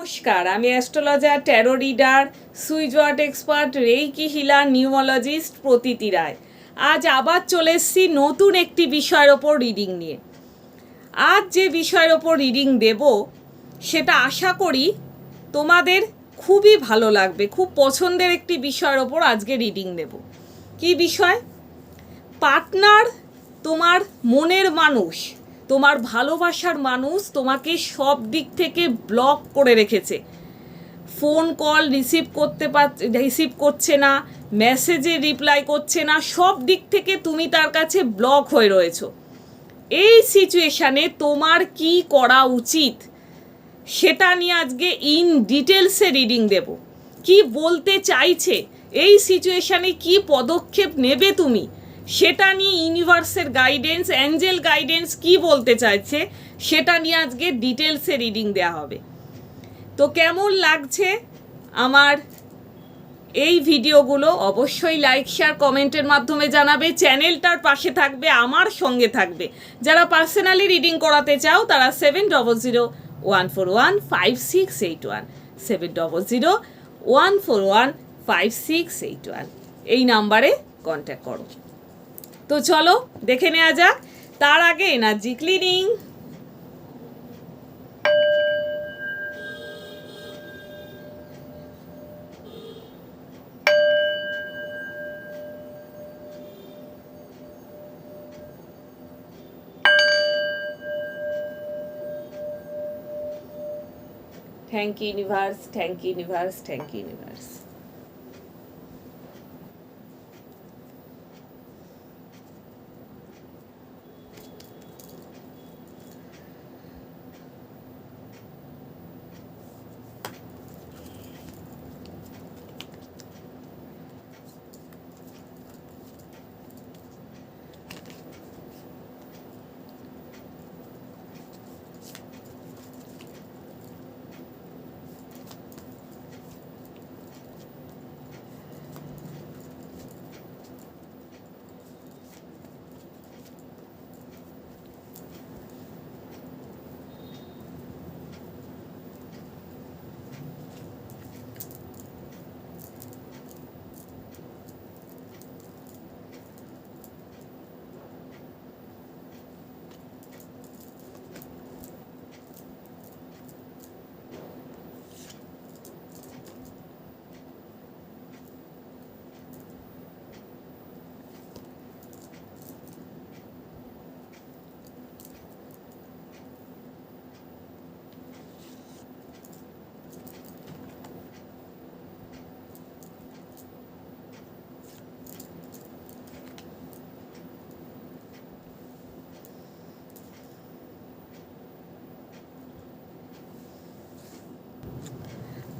নমস্কার, আমি astrologer, tarot reader, switch word expert, Reiki healer, numerologist Prateeti Roy. আজ আবার চলে এসেছি নতুন একটি বিষয়ের ওপর রিডিং নিয়ে। আজ যে বিষয়ের ওপর রিডিং দেব সেটা আশা করি তোমাদের খুবই ভালো লাগবে। খুব পছন্দের একটি বিষয়ের ওপর আজকে রিডিং দেব। কি বিষয়? পার্টনার, তোমার মনের মানুষ, তোমার ভালোবাসার মানুষ তোমাকে সব দিক থেকে ব্লক করে রেখেছে। ফোন কল রিসিভ করছে না, মেসেজে রিপ্লাই করছে না, সব দিক থেকে তুমি তার কাছে ব্লক হয়ে রয়েছো। এই সিচুয়েশানে তোমার কি করা উচিত সেটা নিয়ে আজকে ইন ডিটেলসে রিডিং দেব। কি বলতে চাইছে, এই সিচুয়েশানে কি পদক্ষেপ নেবে তুমি, সেটা নিয়ে ইউনিভার্সের গাইডেন্স, অ্যাঞ্জেল গাইডেন্স কি বলতে চাইছে সেটা নিয়ে আজকে ডিটেলসে রিডিং দেওয়া হবে। তো কেমন লাগছে আমার এই ভিডিওগুলো অবশ্যই লাইক, শেয়ার, কমেন্টের মাধ্যমে জানাবে। চ্যানেলটার পাশে থাকবে, আমার সঙ্গে থাকবে। যারা পার্সোনালি রিডিং করাতে চাও তারা 7001415681 7001415681 এই নাম্বারে কন্ট্যাক্ট করো। তো চলো দেখে নেওয়া যাক। তার আগে energy cleaning. Thank you universe, thank you universe, thank you universe.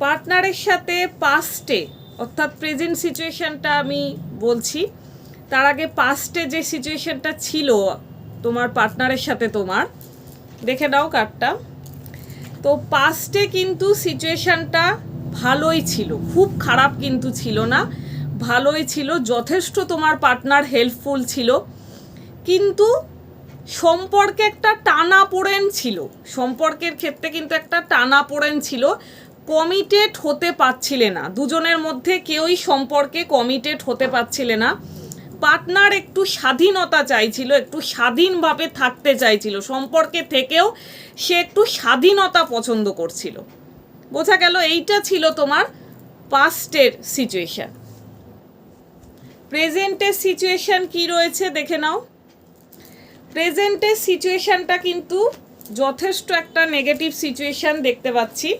পার্টনারের সাথে পাস্টে অর্থাৎ প্রেজেন্ট সিচুয়েশানটা আমি বলছি, তার আগে পাস্টে যে সিচুয়েশানটা ছিল তোমার পার্টনারের সাথে, তোমার দেখে নাও কার্ডটা। তো পাস্টে কিন্তু সিচুয়েশানটা ভালোই ছিল, খুব খারাপ কিন্তু ছিল না, ভালোই ছিল। যথেষ্ট তোমার পার্টনার হেল্পফুল ছিল, কিন্তু সম্পর্কে একটা টানাপোড়েন ছিল। সম্পর্কের ক্ষেত্রে কিন্তু একটা টানাপোড়েন ছিল। কমিটেড হতে পারছিলে না, দুজনের মধ্যে কেউই সম্পর্কে কমিটেড হতে পারছিলে না। পার্টনার একটু স্বাধীনতা চাইছিল, একটু স্বাধীনভাবে থাকতে চাইছিল, সম্পর্কে থেকেও সে একটু স্বাধীনতা পছন্দ করছিল। বোঝা গেল? এইটা ছিল তোমার পাস্টের সিচুয়েশান। প্রেজেন্টের সিচুয়েশান কি রয়েছে দেখে নাও। প্রেজেন্টের সিচুয়েশানটা কিন্তু যথেষ্ট একটা নেগেটিভ সিচুয়েশান দেখতে পাচ্ছি।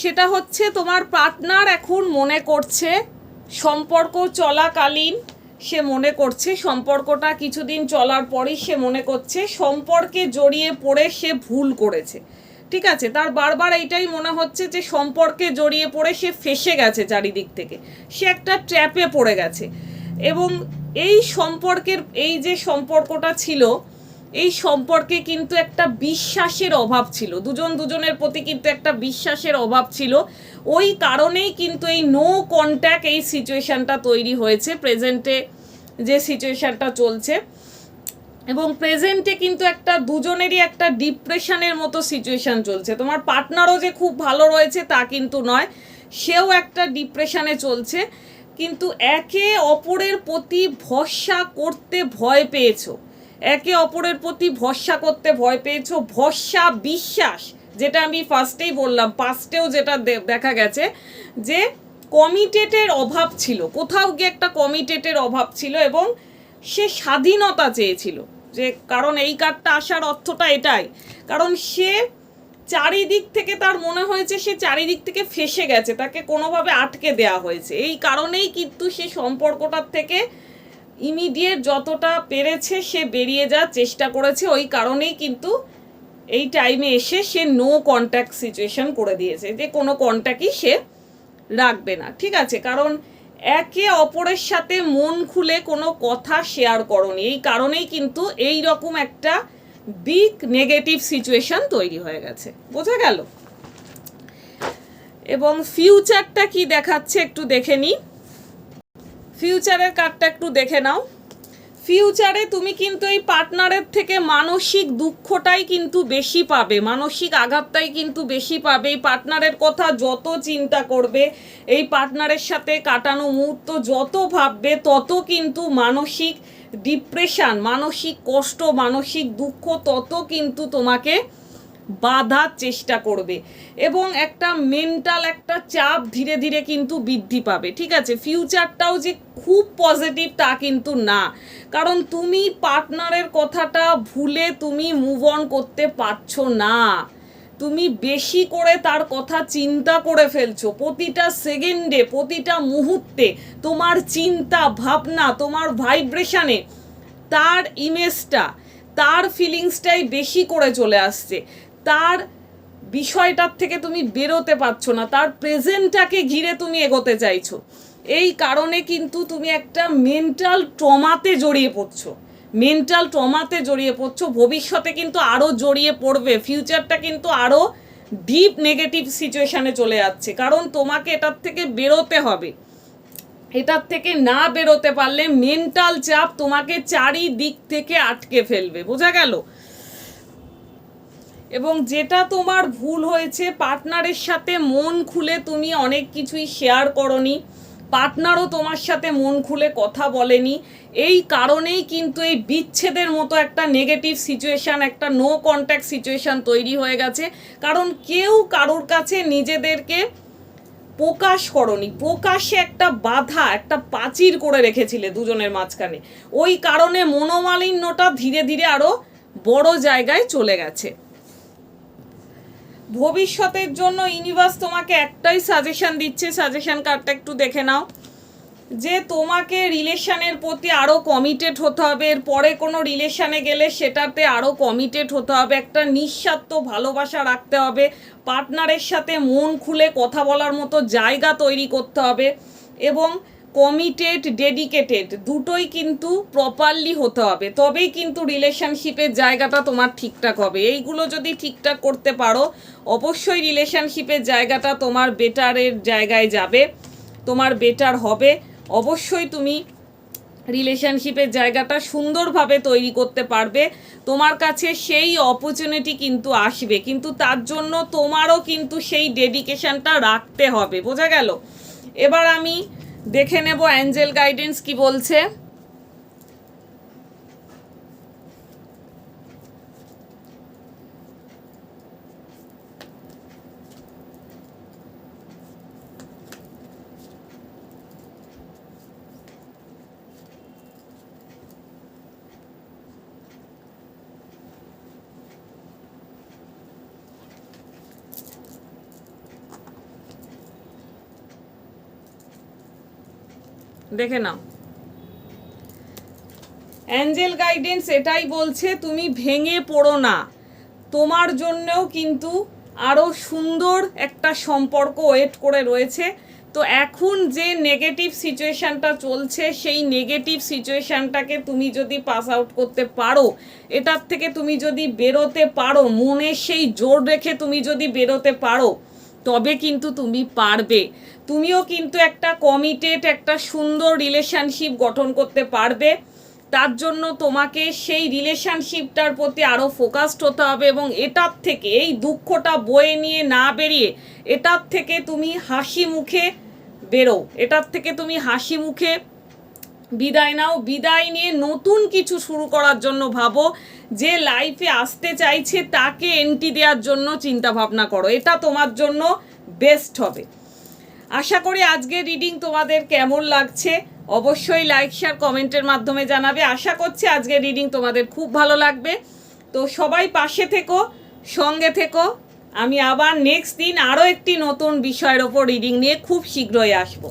সেটা হচ্ছে তোমার পার্টনার এখন মনে করছে, সম্পর্ক চলাকালীন সে মনে করছে, সম্পর্কটা কিছুদিন চলার পরই সে মনে করছে সম্পর্কে জড়িয়ে পড়ে সে ভুল করেছে। ঠিক আছে, তার বারবার এইটাই মনে হচ্ছে যে সম্পর্কে জড়িয়ে পড়ে সে ফেঁসে গেছে, চারিদিক থেকে সে একটা ট্র্যাপে পড়ে গেছে। এবং এই সম্পর্কের, এই যে সম্পর্কটা ছিল, এই সম্পর্কে কিন্তু একটা বিশ্বাসের অভাব ছিল, দুজনের প্রতি কিন্তু একটা বিশ্বাসের অভাব ছিল। ওই কারণেই কিন্তু এই নো কন্ট্যাক্ট এই সিচুয়েশানটা তৈরি হয়েছে প্রেজেন্টে যে সিচুয়েশানটা চলছে। এবং প্রেজেন্টে কিন্তু একটা দুজনেরই একটা ডিপ্রেশনের মতো সিচুয়েশান চলছে। তোমার পার্টনারও যে খুব ভালো রয়েছে তা কিন্তু নয়, সেও একটা ডিপ্রেশনে চলছে, কিন্তু একে অপরের প্রতি ভরসা করতে ভয় পেয়েছো, একে অপরের প্রতি ভরসা করতে ভয় পেয়েছো। ভরসা বিশ্বাস, যেটা আমি ফার্স্টেই বললাম, পাস্টেও যেটা দেখা গেছে যে কমিটেডের অভাব ছিল, কোথাও গিয়ে একটা কমিটেডের অভাব ছিল, এবং সে স্বাধীনতা চেয়েছিল। যে কারণ এই কার্ডটা আসার অর্থটা এটাই, কারণ সে চারিদিক থেকে তার মনে হয়েছে সে চারিদিক থেকে ফেসে গেছে, তাকে কোনোভাবে আটকে দেওয়া হয়েছে। এই কারণেই কিন্তু সে সম্পর্কটার থেকে ইমিডিয়েট যতটা পেরেছে সে বেরিয়ে যাওয়ার চেষ্টা করেছে। ওই কারণেই কিন্তু এই টাইমে এসে সে নো কন্ট্যাক্ট সিচুয়েশন করে দিয়েছে, যে কোনো কন্ট্যাক্টই সে রাখবে না, ঠিক আছে? কারণ একে অপরের সাথে মন খুলে কোনো কথা শেয়ার করনি, এই কারণেই কিন্তু এই রকম একটা বিগ নেগেটিভ সিচুয়েশন তৈরি হয়ে গেছে। বোঝা গেল? এবং ফিউচারটা কি দেখাচ্ছে একটু দেখে নিই। ফিউচারের কার্ডটা একটু দেখে নাও। ফিউচারে তুমি কিন্তু এই পার্টনারের থেকে মানসিক দুঃখটাই কিন্তু বেশি পাবে, মানসিক আঘাতটাই কিন্তু বেশি পাবে। এই পার্টনারের কথা যত চিন্তা করবে, এই পার্টনারের সাথে কাটানো মুহূর্ত যত ভাববে, তত কিন্তু মানসিক ডিপ্রেশন, মানসিক কষ্ট, মানসিক দুঃখ তত কিন্তু তোমাকে বাধার চেষ্টা করবে, এবং একটা মেন্টাল একটা চাপ ধীরে ধীরে কিন্তু বৃদ্ধি পাবে, ঠিক আছে? ফিউচারটাও যে খুব পজিটিভ তা কিন্তু না, কারণ তুমি পার্টনারের কথাটা ভুলে তুমি মুভ অন করতে পারছো না, তুমি বেশি করে তার কথা চিন্তা করে ফেলছো। প্রতিটা সেকেন্ডে, প্রতিটা মুহূর্তে তোমার চিন্তা ভাবনা, তোমার ভাইব্রেশনে তার ইমেজটা, তার ফিলিংসটাই বেশি করে চলে আসছে, তার বিষয়টার থেকে তুমি বেরোতে পারছো না, তার প্রেজেন্টটাকে ঘিরে তুমি এগোতে চাইছো। এই কারণে কিন্তু তুমি একটা মেন্টাল ট্রমাতে জড়িয়ে পড়ছো, মেন্টাল ট্রমাতে জড়িয়ে পড়ছো। ভবিষ্যতে কিন্তু আরও জড়িয়ে পড়বে, ফিউচারটা কিন্তু আরও ডিপ নেগেটিভ সিচুয়েশানে চলে যাচ্ছে, কারণ তোমাকে এটার থেকে বেরোতে হবে। এটার থেকে না বেরোতে পারলে মেন্টাল চাপ তোমাকে চারিদিক থেকে আটকে ফেলবে। বোঝা গেল? এবং যেটা তোমার ভুল হয়েছে, পার্টনারের সাথে মন খুলে তুমি অনেক কিছুই শেয়ার করনি, পার্টনারও তোমার সাথে মন খুলে কথা বলেনি। এই কারণেই কিন্তু এই বিচ্ছেদের মতো একটা নেগেটিভ সিচুয়েশান, একটা নো কন্ট্যাক্ট সিচুয়েশান তৈরি হয়ে গেছে, কারণ কেউ কারোর কাছে নিজেদেরকে প্রকাশ করনি, প্রকাশে একটা বাধা, একটা প্রাচীর করে রেখেছিলে দুজনের মাঝখানে। ওই কারণে মনোমালিন্যটা ধীরে ধীরে আরও বড় জায়গায় চলে গেছে। ভবিষ্যতের জন্য ইউনিভার্স তোমাকে একটাই সাজেশন দিচ্ছে, সাজেশন কার্ডটা একটু দেখে নাও, যে তোমাকে রিলেশনের প্রতি আরও কমিটেড হতে হবে। এর পরে কোনো রিলেশনে গেলে সেটাতে আরও কমিটেড হতে হবে, একটা নিঃস্বার্থ ভালোবাসা রাখতে হবে, পার্টনারের সাথে মন খুলে কথা বলার মতো জায়গা তৈরি করতে হবে, এবং কমিটেড ডেডিকেটেড দুটোই কিন্তু প্রপারলি হতে হবে, তবেই কিন্তু রিলেশনশিপের জায়গাটা তোমার ঠিকঠাক হবে। এইগুলো যদি ঠিকঠাক করতে পারো, অবশ্যই রিলেশনশিপের জায়গাটা তোমার বেটারের জায়গায় যাবে, তোমার বেটার হবে। অবশ্যই তুমি রিলেশনশিপের জায়গাটা সুন্দরভাবে তৈরি করতে পারবে, তোমার কাছে সেই অপরচুনিটি কিন্তু আসবে, কিন্তু তার জন্য তোমারও কিন্তু সেই ডেডিকেশনটা রাখতে হবে। বোঝা গেল? এবার আমি দেখে নেব অ্যাঞ্জেল গাইডেন্স কি বলছে। দেখে নাও, অ্যাঞ্জেল গাইডেন্স এটাই বলছে, তুমি ভেঙে পড়ো না, তোমার জন্যও কিন্তু আরও সুন্দর একটা সম্পর্ক ওয়েট করে রয়েছে। তো এখন যে নেগেটিভ সিচুয়েশানটা চলছে, সেই নেগেটিভ সিচুয়েশানটাকে তুমি যদি পাস আউট করতে পারো, এটার থেকে তুমি যদি বেরোতে পারো, মনে সেই জোর রেখে তুমি যদি বেরোতে পারো, তবে কিন্তু তুমি পারবে, তুমিও কিন্তু একটা কমিটেড একটা সুন্দর রিলেশনশিপ গঠন করতে পারবে। তার জন্য তোমাকে সেই রিলেশনশিপটার প্রতি আরও ফোকাসড হতে হবে, এবং এটার থেকে, এই দুঃখটা বয়ে নিয়ে না বেরিয়ে এটার থেকে তুমি হাসি মুখে বেরো, এটার থেকে তুমি হাসি মুখে বিদায় নাও। বিদায় নিয়ে নতুন কিছু শুরু করার জন্য ভাবো, যে লাইফে আসতে চাইছে তাকে এন্ট্রি দেওয়ার জন্য চিন্তা ভাবনা করো, এটা তোমার জন্য বেস্ট হবে। আশা করি আজকের রিডিং তোমাদের কেমন লাগছে অবশ্যই লাইক শেয়ার কমেন্টের মাধ্যমে জানাবে। আশা করছি আজকের রিডিং তোমাদের খুব ভালো লাগবে। তো সবাই পাশে থেকো, সঙ্গে থেকো। আমি আবার নেক্সট দিন আরও একটি নতুন বিষয়ের ওপর রিডিং নিয়ে খুব শীঘ্রই আসবো।